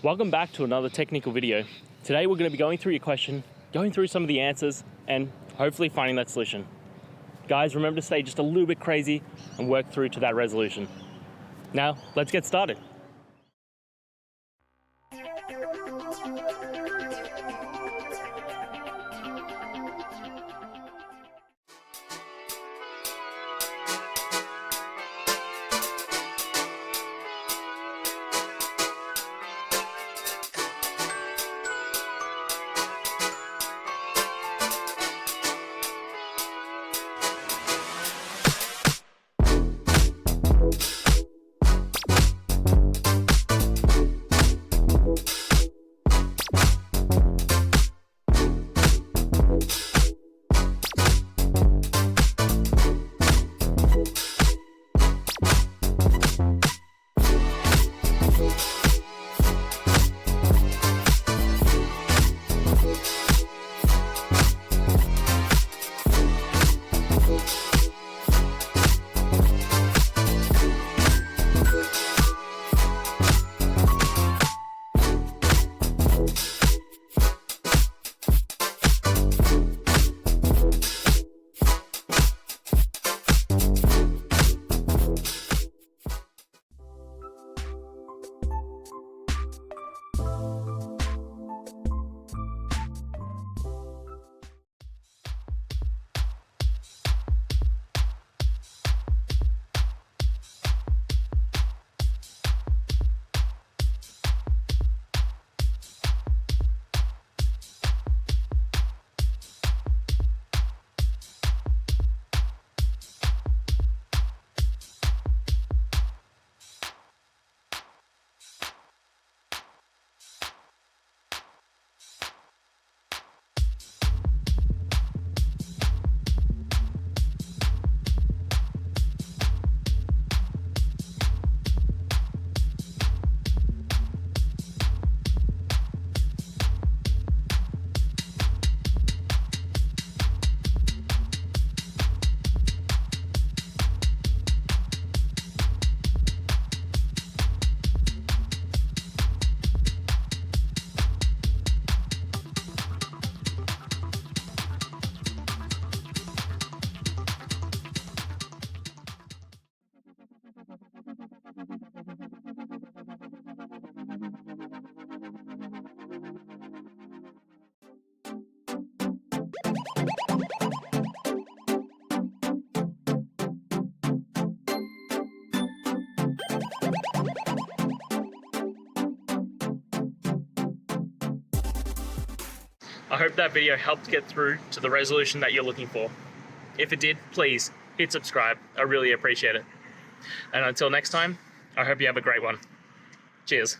Welcome back to another technical video. Today we're going to be going through your question, going through some of the answers, and hopefully finding that solution. Guys, remember to stay just a little bit crazy and work through to that resolution. Now, let's get started. I hope that video helped get through to the resolution that you're looking for. If it did, please hit subscribe. I really appreciate it. And until next time, I hope you have a great one. Cheers.